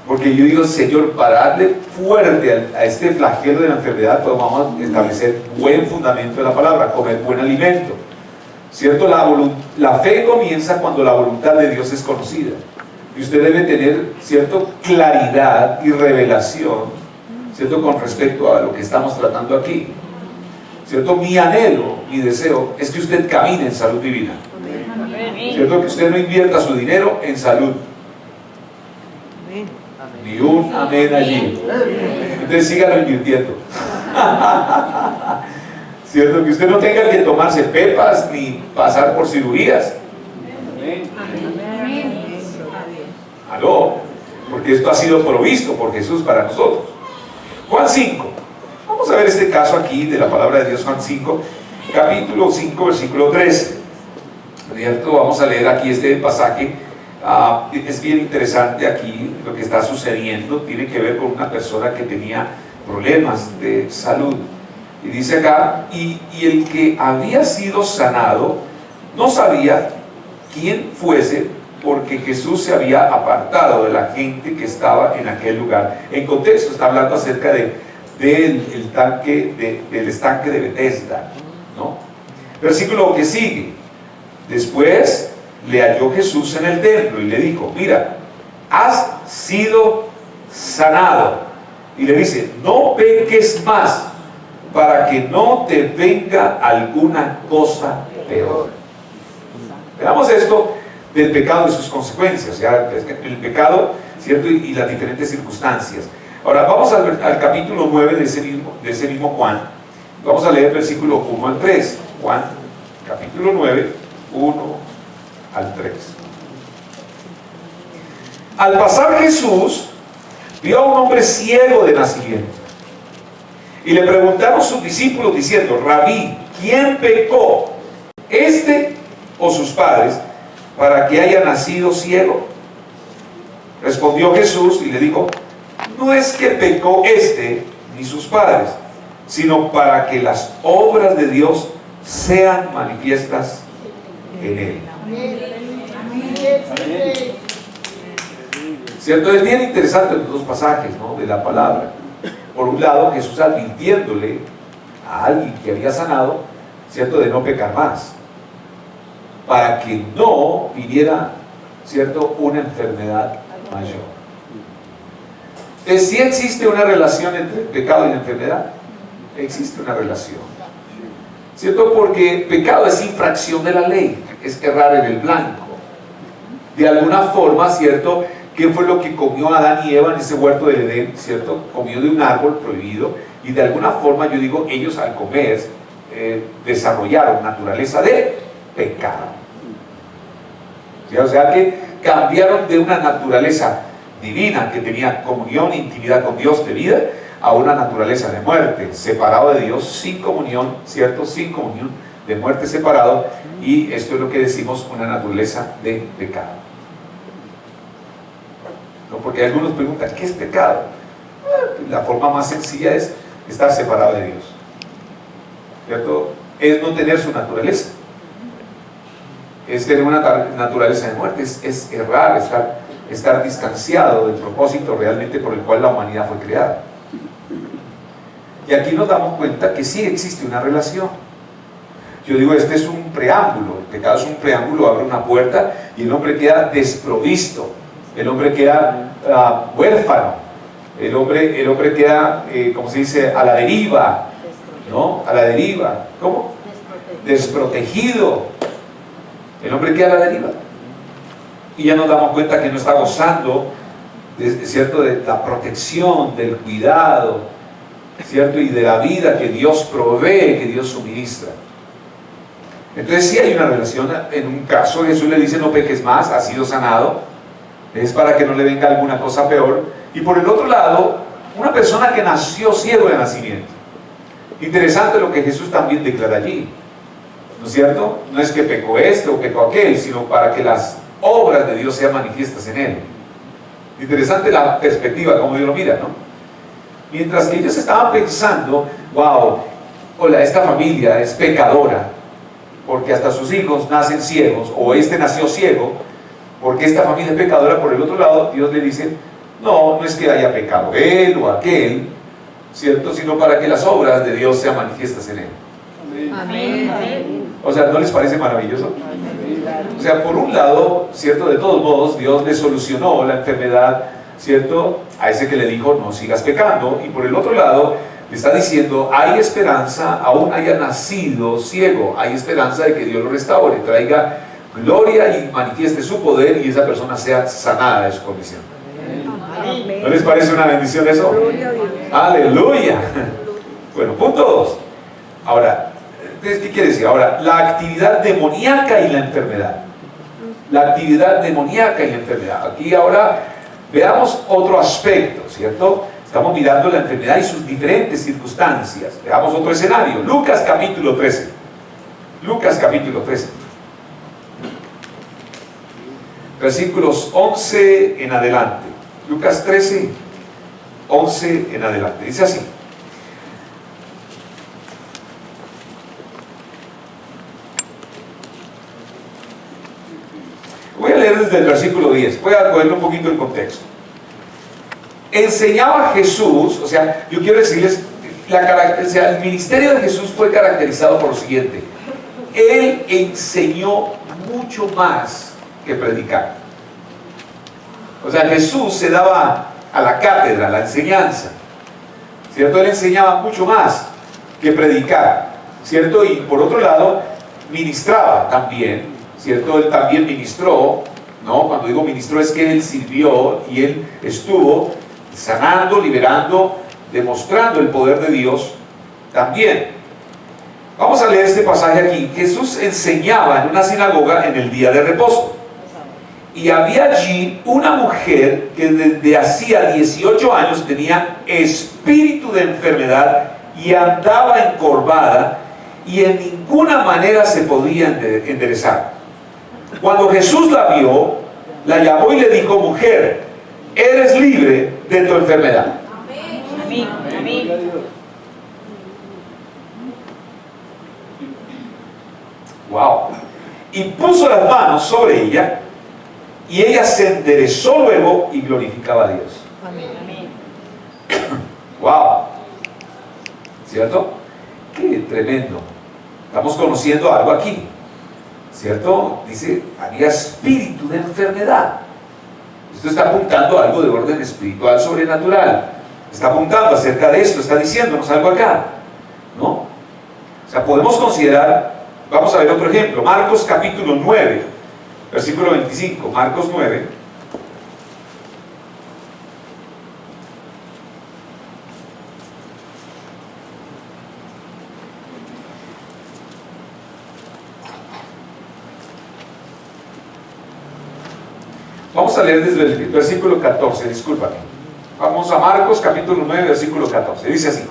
Porque yo digo, Señor, para darle fuerte a este flagelo de la enfermedad, pues vamos a establecer buen fundamento de la palabra, comer buen alimento, ¿cierto? La fe comienza cuando la voluntad de Dios es conocida. Y usted debe tener, ¿cierto?, claridad y revelación, ¿cierto?, con respecto a lo que estamos tratando aquí. ¿Cierto? Mi anhelo, mi deseo es que usted camine en salud divina. ¿Cierto? Que usted no invierta su dinero en salud. Ni un amén allí. Entonces sígalo invirtiendo. ¿Cierto? Que usted no tenga que tomarse pepas ni pasar por cirugías. ¿Aló? Porque esto ha sido provisto por Jesús para nosotros. Juan 5. Vamos a ver este caso aquí de la palabra de Dios, Juan 5, capítulo 5, versículo 13. ¿Cierto? Vamos a leer aquí este pasaje. Es bien interesante aquí lo que está sucediendo. Tiene que ver con una persona que tenía problemas de salud. Y dice acá, y el que había sido sanado no sabía quién fuese, porque Jesús se había apartado de la gente que estaba en aquel lugar. En contexto está hablando acerca del estanque de Bethesda, ¿no? Versículo que sigue. Después le halló Jesús en el templo y le dijo, mira, has sido sanado. Y le dice, no peques más, para que no te venga alguna cosa peor. Veamos esto del pecado y sus consecuencias, ¿ya? El pecado, ¿cierto? Y las diferentes circunstancias. Ahora vamos al capítulo 9 de ese mismo Juan. Vamos a leer versículo 1 al 3. Juan, capítulo 9, 1 al 3. Al pasar Jesús, vio a un hombre ciego de nacimiento. Y le preguntaron sus discípulos diciendo, Rabí, ¿quién pecó, este o sus padres, para que haya nacido ciego? Respondió Jesús y le dijo, no es que pecó este ni sus padres, sino para que las obras de Dios sean manifiestas en él. ¿Cierto? Es bien interesante los dos pasajes, ¿no?, de la palabra. Por un lado, Jesús advirtiéndole a alguien que había sanado, ¿cierto?, de no pecar más, para que no viniera, ¿cierto?, una enfermedad mayor. ¿Sí existe una relación entre el pecado y la enfermedad? Existe una relación, ¿cierto? Porque pecado es infracción de la ley, es errar en el blanco. De alguna forma, ¿cierto?, ¿qué fue lo que comió Adán y Eva en ese huerto del Edén? ¿Cierto? Comió de un árbol prohibido, y de alguna forma, yo digo, ellos al comer desarrollaron naturaleza de pecado. ¿Sí? O sea que cambiaron de una naturaleza divina que tenía comunión, intimidad con Dios de vida, a una naturaleza de muerte, separado de Dios, sin comunión, ¿cierto? Sin comunión, de muerte separado, y esto es lo que decimos una naturaleza de pecado. ¿No? Porque algunos preguntan, ¿qué es pecado? La forma más sencilla es estar separado de Dios, ¿cierto? Es no tener su naturaleza, es tener una naturaleza de muerte, es errar, estar distanciado del propósito realmente por el cual la humanidad fue creada. Y aquí nos damos cuenta que sí existe una relación. Yo digo, este es un preámbulo, el pecado es un preámbulo, abre una puerta y el hombre queda desprovisto, el hombre queda huérfano, el hombre queda, como se dice, a la deriva, ¿no? A la deriva. ¿Cómo? Desprotegido. El hombre queda a la deriva. Y ya nos damos cuenta que no está gozando, ¿cierto?, de la protección, del cuidado, ¿cierto?, y de la vida que Dios provee, que Dios suministra. Entonces sí hay una relación. En un caso Jesús le dice no peques más, has sido sanado, es para que no le venga alguna cosa peor. Y por el otro lado, una persona que nació ciego de nacimiento. Interesante lo que Jesús también declara allí, ¿no es cierto? No es que pecó este o pecó aquel, sino para que las obras de Dios sean manifiestas en él. Interesante la perspectiva, como Dios lo mira, ¿no? Mientras que ellos estaban pensando, wow, hola, esta familia es pecadora, porque hasta sus hijos nacen ciegos, o este nació ciego, porque esta familia es pecadora. Por el otro lado, Dios le dice, no es que haya pecado él o aquel, ¿cierto? Sino para que las obras de Dios sean manifiestas en él. Amén. O sea, ¿no les parece maravilloso? O sea, por un lado, ¿cierto? De todos modos, Dios le solucionó la enfermedad, ¿cierto? A ese que le dijo, no sigas pecando. Y por el otro lado, le está diciendo, hay esperanza, aún haya nacido ciego, hay esperanza de que Dios lo restaure, traiga gloria y manifieste su poder y esa persona sea sanada de su condición. Amén. ¿No les parece una bendición eso? Gloria a Dios. Aleluya. Bueno, punto 2. Ahora, entonces, ¿qué quiere decir? Ahora, la actividad demoníaca y la enfermedad. La actividad demoníaca y la enfermedad. Aquí ahora veamos otro aspecto, ¿cierto? Estamos mirando la enfermedad y sus diferentes circunstancias. Veamos otro escenario. Lucas capítulo 13. Lucas capítulo 13. Versículos 11 en adelante. Lucas 13, 11 en adelante. Dice así. Voy a leer desde el versículo 10. Voy a ponerlo un poquito en contexto. Enseñaba Jesús, o sea, yo quiero decirles, el ministerio de Jesús fue caracterizado por lo siguiente. Él enseñó mucho más que predicar. O sea, Jesús se daba a la cátedra, a la enseñanza, ¿cierto? Él enseñaba mucho más que predicar, ¿cierto? Y por otro lado, ministraba también, ¿cierto? Él también ministró, ¿no? Cuando digo ministró es que él sirvió y él estuvo sanando, liberando, demostrando el poder de Dios también. Vamos a leer este pasaje aquí. Jesús enseñaba en una sinagoga en el día de reposo. Y había allí una mujer que desde hacía 18 años tenía espíritu de enfermedad y andaba encorvada y en ninguna manera se podía enderezar. Cuando Jesús la vio, la llamó y le dijo, mujer, eres libre de tu enfermedad. Amén. Amén. Wow. Y puso las manos sobre ella y ella se enderezó luego y glorificaba a Dios. Amén. Wow. ¿Cierto? Qué tremendo. Estamos conociendo algo aquí. ¿Cierto? Dice, había espíritu de enfermedad. Esto está apuntando a algo de orden espiritual sobrenatural. Está apuntando acerca de esto, está diciéndonos algo acá, ¿no? O sea, podemos considerar, vamos a ver otro ejemplo, Marcos capítulo 9, versículo 25, Marcos 9. Vamos a leer desde el versículo 14, discúlpame. Vamos a Marcos capítulo 9, versículo 14. Dice así.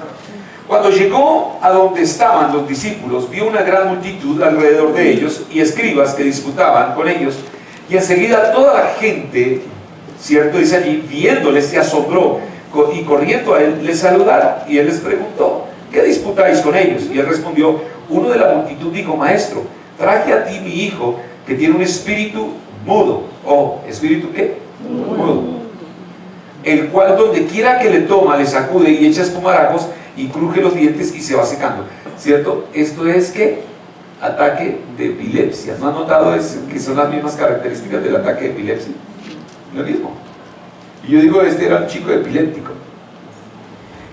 Cuando llegó a donde estaban los discípulos, vio una gran multitud alrededor de ellos y escribas que disputaban con ellos. Y enseguida toda la gente, ¿cierto? Dice allí, viéndoles se asombró y corriendo a él les saludaron. Y él les preguntó, ¿qué disputáis con ellos? Y él respondió, uno de la multitud dijo, maestro, traje a ti mi hijo que tiene un espíritu mudo. ¿O espíritu qué? Mudo. El cual donde quiera que le toma, le sacude y echa espumarajos y cruje los dientes y se va secando. ¿Cierto? Esto es que ataque de epilepsia. ¿No han notado que son las mismas características del ataque de epilepsia? Lo mismo. Y yo digo, este era un chico epiléptico.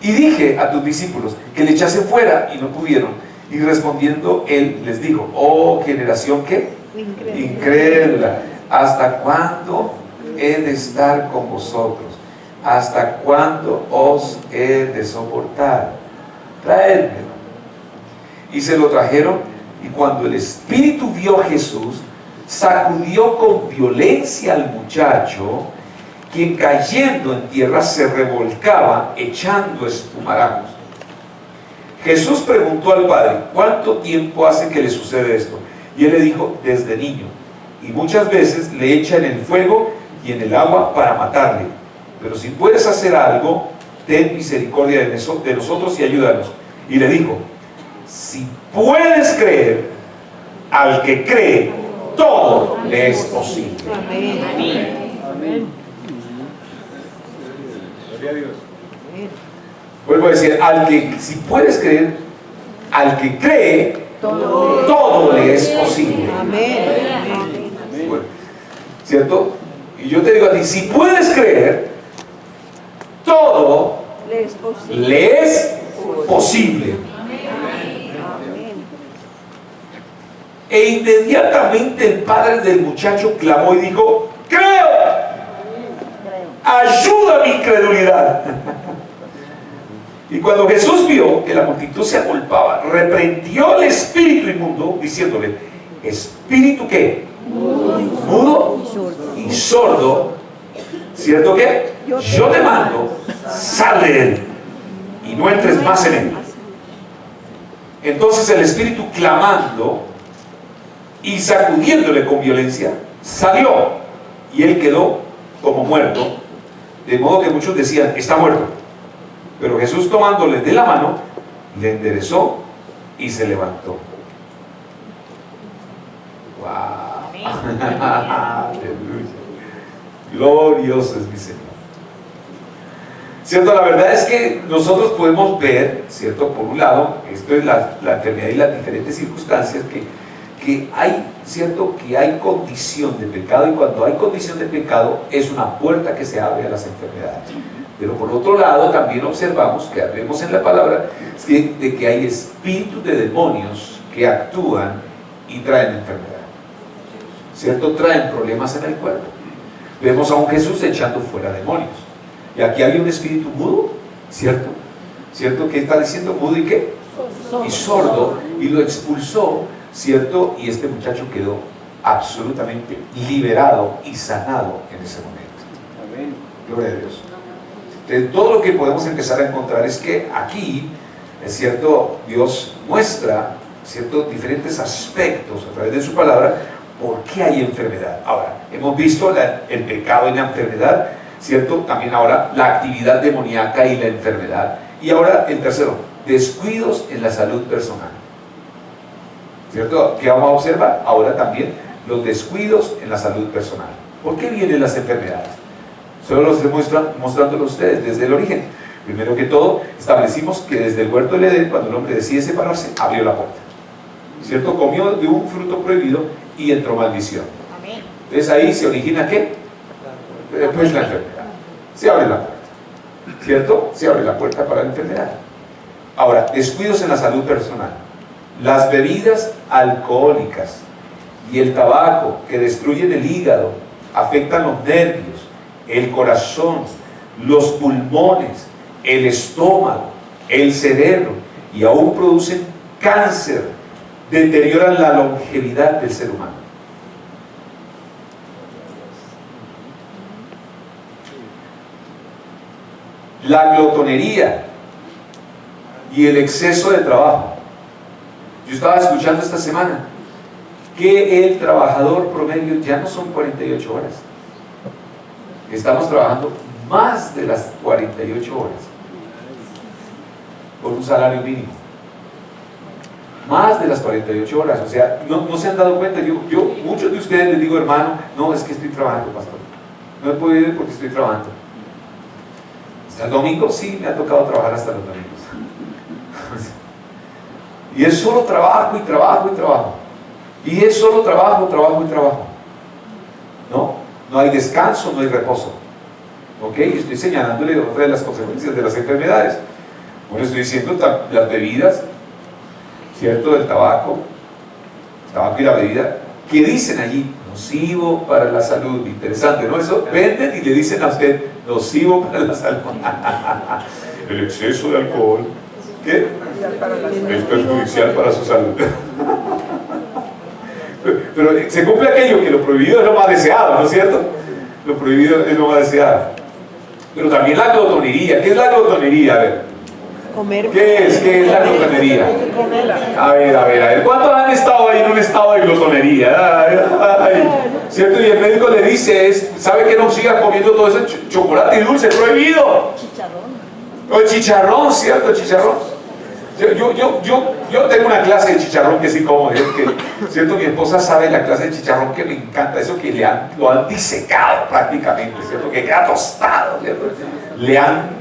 Y dije a tus discípulos que le echasen fuera y no pudieron. Y respondiendo él les dijo, oh generación ¿qué? Incrédula. ¿Hasta cuándo he de estar con vosotros? ¿Hasta cuándo os he de soportar? Traédmelo. Y se lo trajeron, Y cuando el espíritu vio a Jesús, sacudió con violencia al muchacho, quien cayendo en tierra se revolcaba echando espumarajos. Jesús preguntó al padre: ¿cuánto tiempo hace que le sucede esto? Y él le dijo: desde niño, y muchas veces le echa en el fuego y en el agua para matarle. Pero si puedes hacer algo, ten misericordia de nosotros y ayúdanos. Y le dijo: si puedes creer, al que cree, todo le es posible. Amén. Amén. Gloria a Dios. Vuelvo a decir, si puedes creer, al que cree, todo le es posible. Amén. Bueno, ¿cierto? Y yo te digo a ti, si puedes creer, todo le es posible. E inmediatamente el padre del muchacho clamó y dijo: creo, ayuda a mi incredulidad. Y cuando Jesús vio que la multitud se agolpaba, reprendió al espíritu inmundo, diciéndole: espíritu ¿qué? Mudo y sordo, ¿cierto qué? Yo te mando, sal de él y no entres más en él. Entonces el espíritu, clamando y sacudiéndole con violencia, salió, y él quedó como muerto, de modo que muchos decían: está muerto. Pero Jesús, tomándole de la mano, le enderezó y se levantó. ¡Wow! ¡Aleluya! Glorioso es mi Señor. ¿Cierto? La verdad es que nosotros podemos ver, ¿cierto? Por un lado, esto es la enfermedad y las diferentes circunstancias que hay, ¿cierto? Que hay condición de pecado, y cuando hay condición de pecado es una puerta que se abre a las enfermedades. Pero por otro lado también observamos, que vemos en la palabra, de que hay espíritus de demonios que actúan y traen enfermedad, ¿cierto? Traen problemas en el cuerpo. Vemos a un Jesús echando fuera demonios, y aquí había un espíritu mudo, ¿cierto? ¿Cierto? ¿Qué está diciendo? Mudo y ¿qué? Y sordo, y lo expulsó, ¿cierto? Y este muchacho quedó absolutamente liberado y sanado en ese momento. Amén. Gloria a Dios. Entonces, todo lo que podemos empezar a encontrar es que aquí, es cierto, Dios muestra, ¿cierto?, diferentes aspectos a través de su palabra, por qué hay enfermedad. Ahora, hemos visto el pecado y la enfermedad, ¿cierto? También ahora la actividad demoníaca y la enfermedad. Y ahora el tercero, descuidos en la salud personal. ¿Cierto? ¿Qué vamos a observar? Ahora también los descuidos en la salud personal. ¿Por qué vienen las enfermedades? Solo los estoy mostrándolo a ustedes desde el origen. Primero que todo, establecimos que desde el huerto del Edén, cuando el hombre decide separarse, abrió la puerta, ¿cierto? Comió de un fruto prohibido y entró maldición. Amén. Entonces ahí se origina ¿qué? Pues la enfermedad. Se abre la puerta, ¿cierto? Se abre la puerta para la enfermedad. Ahora, descuidos en la salud personal. Las bebidas alcohólicas y el tabaco, que destruyen el hígado, afectan los nervios, el corazón, los pulmones, el estómago, el cerebro, y aún producen cáncer, deterioran la longevidad del ser humano. La glotonería y el exceso de trabajo. Yo estaba escuchando esta semana que el trabajador promedio ya no son 48 horas. Estamos trabajando más de las 48 horas por un salario mínimo. Más de las 48 horas. O sea, no se han dado cuenta. Yo muchos de ustedes les digo: hermano, no, es que estoy trabajando, pastor. No he podido ir porque estoy trabajando. ¿El domingo? Sí, me ha tocado trabajar hasta los domingos. Y es solo trabajo y trabajo y trabajo. Y es solo trabajo, trabajo y trabajo. No hay descanso, no hay reposo. ¿Ok? Estoy señalándole otra de las consecuencias de las enfermedades. Bueno, estoy diciendo las bebidas, ¿cierto? Del tabaco y la bebida, que dicen allí, nocivo para la salud. Interesante, ¿no? Eso venden y le dicen a usted, nocivo para la salud. El exceso de alcohol, ¿qué? Es perjudicial para su salud. Pero se cumple aquello que lo prohibido es lo más deseado, ¿no es cierto? Lo prohibido es lo más deseado. Pero también la glotonería. ¿Qué es la glotonería? A ver. ¿Qué es la glotonería? A ver. ¿Cuántos han estado ahí en un estado de glotonería? Ay. ¿Cierto? Y el médico le dice, ¿sabe que no siga comiendo todo ese chocolate y dulce? ¡Prohibido! O el chicharrón, ¿cierto? El chicharrón. Yo tengo una clase de chicharrón que sí como, ¿cierto? Mi esposa sabe la clase de chicharrón que me encanta, eso que lo han disecado prácticamente, ¿cierto? Que queda tostado, ¿cierto?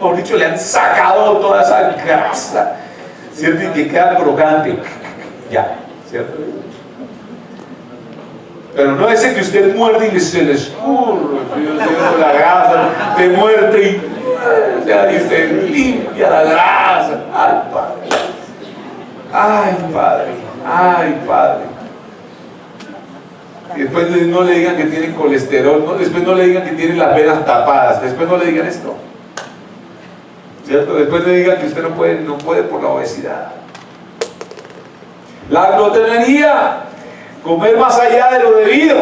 Por dicho, le han sacado toda esa grasa, ¿cierto? Y que queda crocante, ya, ¿cierto? Pero no ese que usted muerde y se le escurre, la grasa, te muerde y se limpia la grasa. Ay, Padre. Y después no le digan que tienen colesterol, después no le digan que tienen las venas tapadas, después no le digan esto. ¿Cierto? Después le digan que usted no puede por la obesidad. La glotonería, comer más allá de lo debido.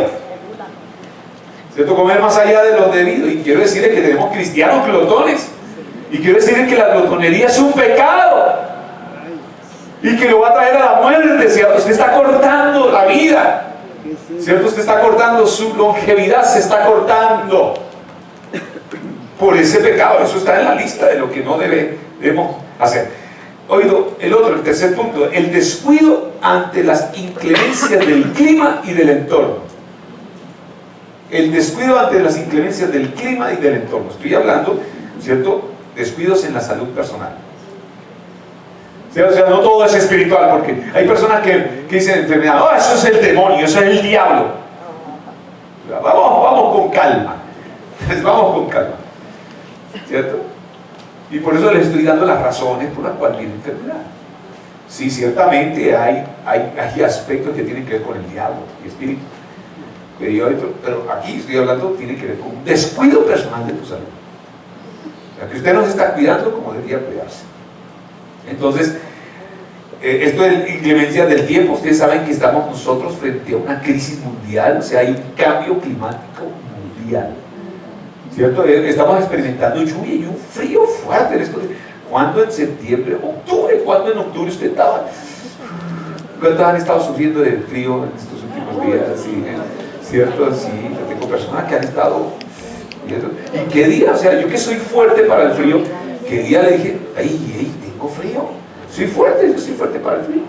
¿Cierto? Comer más allá de lo debido. Y quiero decirle que tenemos cristianos glotones. Y quiero decirle que la glotonería es un pecado. Y que lo va a traer a la muerte, ¿cierto? Usted está cortando la vida, ¿cierto? Usted está cortando su longevidad, se está cortando por ese pecado. Eso está en la lista de lo que no debemos hacer. Oído, el tercer punto, el descuido ante las inclemencias del clima y del entorno. El descuido ante las inclemencias del clima y del entorno. Estoy hablando, ¿cierto? Descuidos en la salud personal. O sea, no todo es espiritual, porque hay personas que dicen enfermedad, eso es el demonio, eso es el diablo. Vamos con calma. Vamos con calma. ¿Cierto? Y por eso les estoy dando las razones por las cuales viene enfermedad. Sí, ciertamente hay aspectos que tienen que ver con el diablo y espíritu. Pero aquí estoy hablando, tiene que ver con un descuido personal de tu salud. O sea, que usted no se está cuidando como debería cuidarse. Entonces, esto de inclemencia del tiempo, ustedes saben que estamos nosotros frente a una crisis mundial, o sea, hay un cambio climático mundial, ¿cierto? Estamos experimentando lluvia y un frío fuerte. ¿Cuándo en septiembre? ¿Octubre? ¿Cuándo en octubre usted estaba? ¿Cuántos han estado sufriendo de frío en estos últimos días? Sí, ¿cierto? Sí, yo tengo personas que han estado. ¿Y qué día? O sea, yo que soy fuerte para el frío, ¿qué día le dije, tengo frío? Soy fuerte para el frío.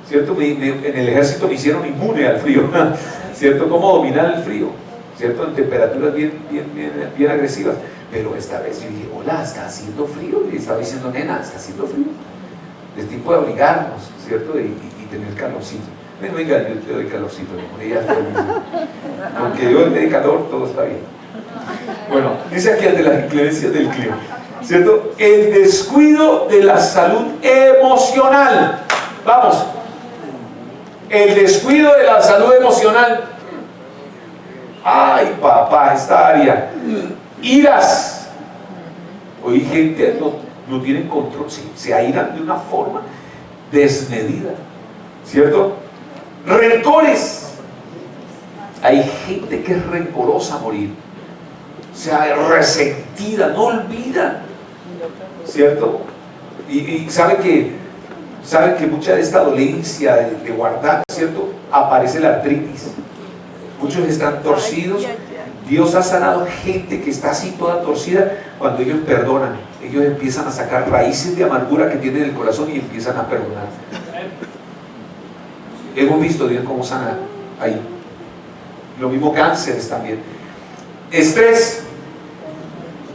¿Cierto? En el ejército me hicieron inmune al frío. ¿Cierto? ¿Cómo dominar el frío? ¿Cierto? En temperaturas bien agresivas. Pero esta vez yo dije, hola, está haciendo frío. Y estaba diciendo, nena, está haciendo frío. Es tiempo de abrigarnos, ¿cierto? Y tener calorcito. Venga, yo te doy calorcito. Porque yo me dé calor, todo está bien. Bueno, dice aquí el de las inclemencias del clima, ¿cierto? El descuido de la salud emocional. Vamos. El descuido de la salud emocional. Ay, papá, esta área. Iras. Hoy gente no tienen control, se airan de una forma desmedida, ¿cierto? Rencores. Hay gente que es rencorosa a morir, o sea, resentida, no olvida, ¿cierto? Y sabe que mucha de esta dolencia de guardar, ¿cierto? Aparece la artritis. Muchos están torcidos. Dios ha sanado gente que está así toda torcida. Cuando ellos perdonan, ellos empiezan a sacar raíces de amargura que tienen en el corazón y empiezan a perdonar. Hemos visto Dios cómo sana ahí. Lo mismo cánceres también. Estrés.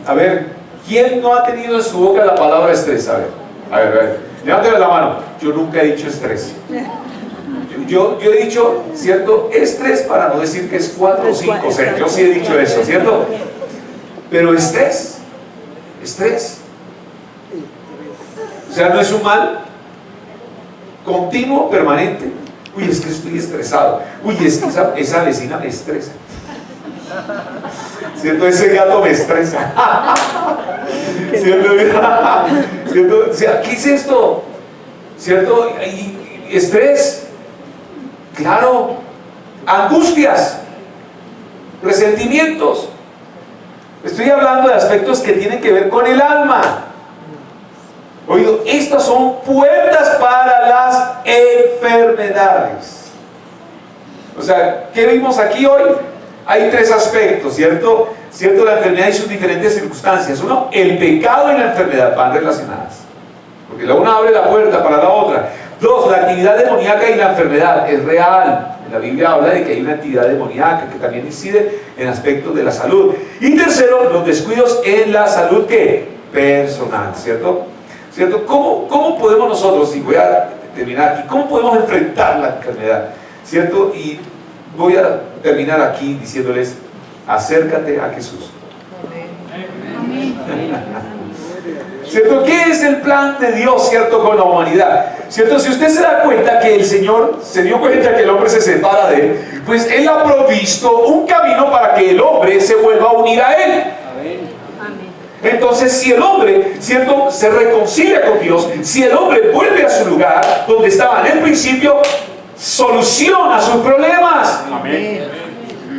A ver, ¿quién no ha tenido en su boca la palabra estrés? A ver, levántame la mano. Yo nunca he dicho estrés. Yo he dicho, ¿cierto? Estrés, para no decir que es 4 o 5, o sea, yo sí he dicho eso, ¿cierto? Pero estrés, o sea, no es un mal continuo, permanente. Uy, es que estoy estresado. Uy, es que esa vecina me estresa, ¿cierto? Ese gato me estresa. ¿Cierto? ¿Cierto? O sea, ¿qué es esto? ¿Cierto? Y estrés. Claro, angustias, resentimientos. Estoy hablando de aspectos que tienen que ver con el alma. Oído, estas son puertas para las enfermedades. O sea, ¿qué vimos aquí hoy? Hay tres aspectos, ¿cierto? ¿Cierto? La enfermedad y sus diferentes circunstancias. Uno, el pecado y la enfermedad van relacionadas, porque la una abre la puerta para la otra. Dos, la actividad demoníaca y la enfermedad es real. La Biblia habla de que hay una actividad demoníaca que también incide en aspectos de la salud. Y tercero, los descuidos en la salud ¿qué? Personal, ¿cierto? ¿Cierto? ¿Cómo podemos nosotros, y voy a terminar aquí, cómo podemos enfrentar la enfermedad? ¿Cierto? Y voy a terminar aquí diciéndoles, acércate a Jesús. ¿Cierto? ¿Qué es el plan de Dios, cierto, con la humanidad? ¿Cierto? Si usted se da cuenta que el Señor se dio cuenta que el hombre se separa de Él, pues Él ha provisto un camino para que el hombre se vuelva a unir a Él. Entonces, si el hombre, ¿cierto?, se reconcilia con Dios, si el hombre vuelve a su lugar donde estaba en el principio, soluciona sus problemas. Amén.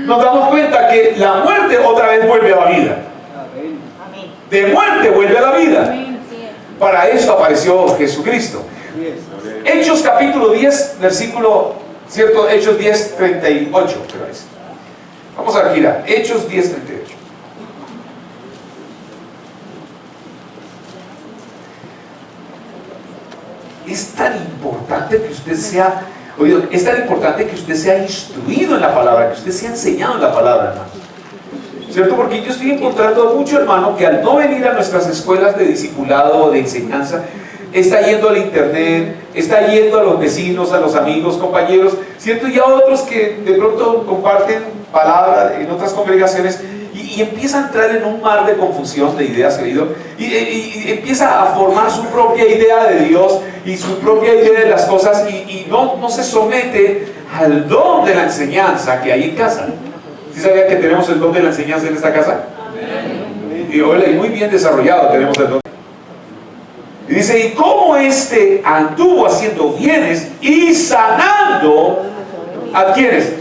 Nos damos cuenta que la muerte otra vez vuelve a la vida. De muerte vuelve a la vida. Para eso apareció Jesucristo. Hechos capítulo 10, versículo, ¿cierto? Hechos 10, 38, creo es. Vamos a ver, mira, Hechos 10, 38. Es tan importante que usted sea, oído, es tan importante que usted sea instruido en la palabra, que usted sea enseñado en la palabra, hermano. ¿Cierto? Porque yo estoy encontrando mucho hermano que al no venir a nuestras escuelas de discipulado o de enseñanza, está yendo al internet, está yendo a los vecinos, a los amigos, compañeros, ¿cierto? Y a otros que de pronto comparten palabras en otras congregaciones y empieza a entrar en un mar de confusión de ideas, querido, y empieza a formar su propia idea de Dios y su propia idea de las cosas y no se somete al don de la enseñanza que hay en casa. ¿Sí sabía que tenemos el don de la enseñanza en esta casa? Y hoy muy bien desarrollado tenemos el don. Y dice, y cómo éste anduvo haciendo bienes y sanando, ¿a quiénes?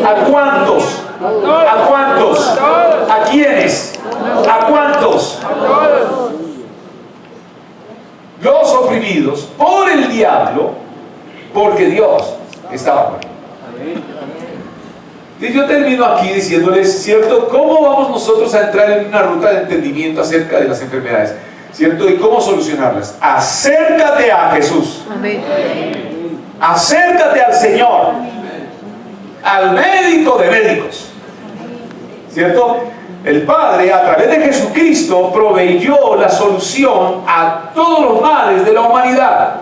¿A cuántos? ¿A cuántos? ¿A quiénes? ¿A cuántos? Los oprimidos por el diablo, porque Dios estaba con él. Y yo termino aquí diciéndoles, ¿cierto? ¿Cómo vamos nosotros a entrar en una ruta de entendimiento acerca de las enfermedades? ¿Cierto? ¿Y cómo solucionarlas? Acércate a Jesús. Amén. Acércate al Señor, al médico de médicos. ¿Cierto? El Padre, a través de Jesucristo, proveyó la solución a todos los males de la humanidad.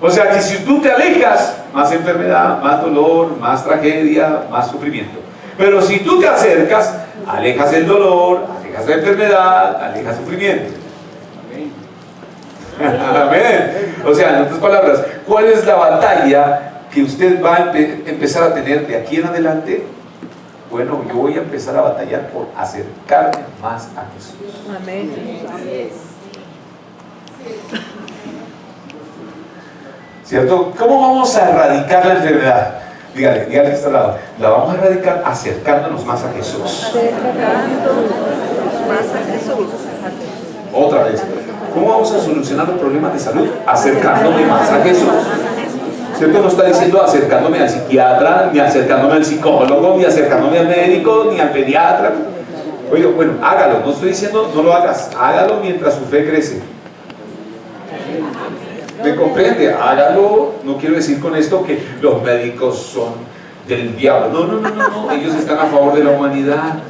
O sea que si tú te alejas, más enfermedad, más dolor, más tragedia, más sufrimiento. Pero si tú te acercas, alejas el dolor, alejas la enfermedad, alejas el sufrimiento. Amén. O sea, en otras palabras, ¿cuál es la batalla que usted va a empezar a tener de aquí en adelante? Bueno, yo voy a empezar a batallar por acercarme más a Jesús. Amén. ¿Cierto? ¿Cómo vamos a erradicar la enfermedad? Dígale que está al lado. La vamos a erradicar acercándonos más a Jesús. Otra vez. ¿Cómo vamos a solucionar los problemas de salud? Acercándome más a Jesús. ¿Cierto? No está diciendo acercándome al psiquiatra, ni acercándome al psicólogo, ni acercándome al médico, ni al pediatra. Oye, bueno, hágalo. No estoy diciendo no lo hagas. Hágalo mientras su fe crece. ¿Me comprende? Hágalo. No quiero decir con esto que los médicos son del diablo. No. Ellos están a favor de la humanidad.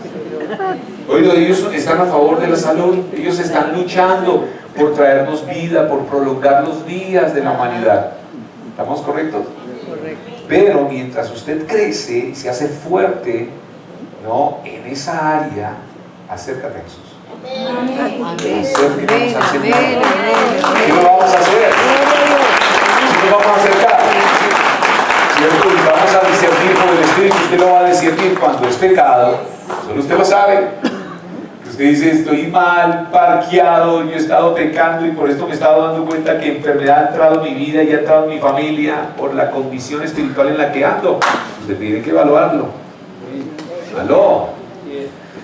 Oído, ellos están a favor de la salud. Ellos están luchando por traernos vida, por prolongar los días de la humanidad. ¿Estamos correctos? Correcto. Pero mientras usted crece, se hace fuerte, ¿no?, en esa área, acércate a Jesús. Acérquenos al Señor. ¿Qué lo vamos a hacer? ¿Qué lo vamos a acercar? ¿Cierto? Y vamos a discernir con el Espíritu. Usted lo va a discernir cuando es pecado. Solo usted lo sabe. Usted dice, estoy mal, parqueado, yo he estado pecando y por esto me he estado dando cuenta que enfermedad ha entrado en mi vida y ha entrado en mi familia por la condición espiritual en la que ando. usted tiene que evaluarlo. ¿Aló?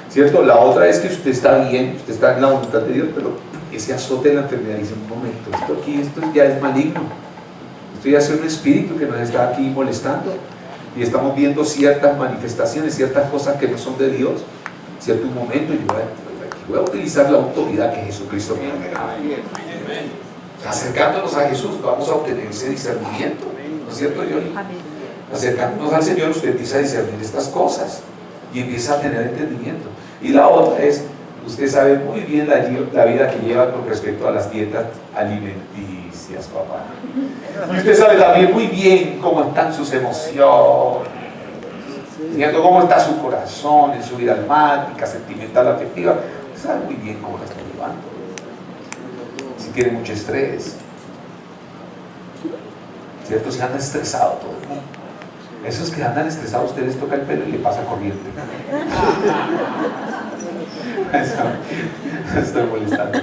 ¿Cierto? La otra es que usted está bien, usted está en la voluntad de Dios, pero ese azote de la enfermedad dice, un momento, esto ya es maligno. Esto ya es un espíritu que nos está aquí molestando. Y estamos viendo ciertas manifestaciones, ciertas cosas que no son de Dios. Cierto, un momento, yo voy a utilizar la autoridad que Jesucristo me ha dado. Acercándonos a Jesús vamos a obtener ese discernimiento, ¿no es cierto, Johnny? Acercándonos al Señor usted empieza a discernir estas cosas y empieza a tener entendimiento. Y la otra es, usted sabe muy bien la vida que lleva con respecto a las dietas alimenticias, papá. Y usted sabe también muy bien cómo están sus emociones, viendo cómo está su corazón en su vida almática, sentimental, afectiva. Usted sabe muy bien cómo la está llevando. Si tiene mucho estrés, ¿cierto? Si anda estresado todo el mundo. Esos que andan estresados, usted les toca el pelo y le pasa corriente. Estoy molestando.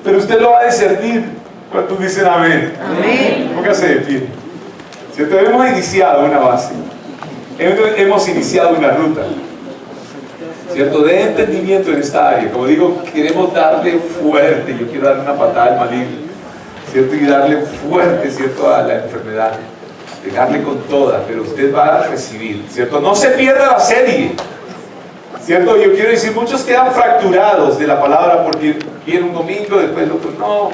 Pero usted lo va a discernir. ¿Cuántos dicen amén? Amén. Póngase de pie. ¿Cierto? Hemos iniciado una base. Hemos iniciado una ruta, ¿cierto? De entendimiento en esta área. Como digo, queremos darle fuerte. Yo quiero darle una patada al maligno, ¿cierto? Y darle fuerte, ¿cierto? A la enfermedad. Pegarle con toda, pero usted va a recibir, ¿cierto? No se pierda la serie, ¿cierto? Yo quiero decir, muchos quedan fracturados de la palabra porque viene un domingo, después el otro no.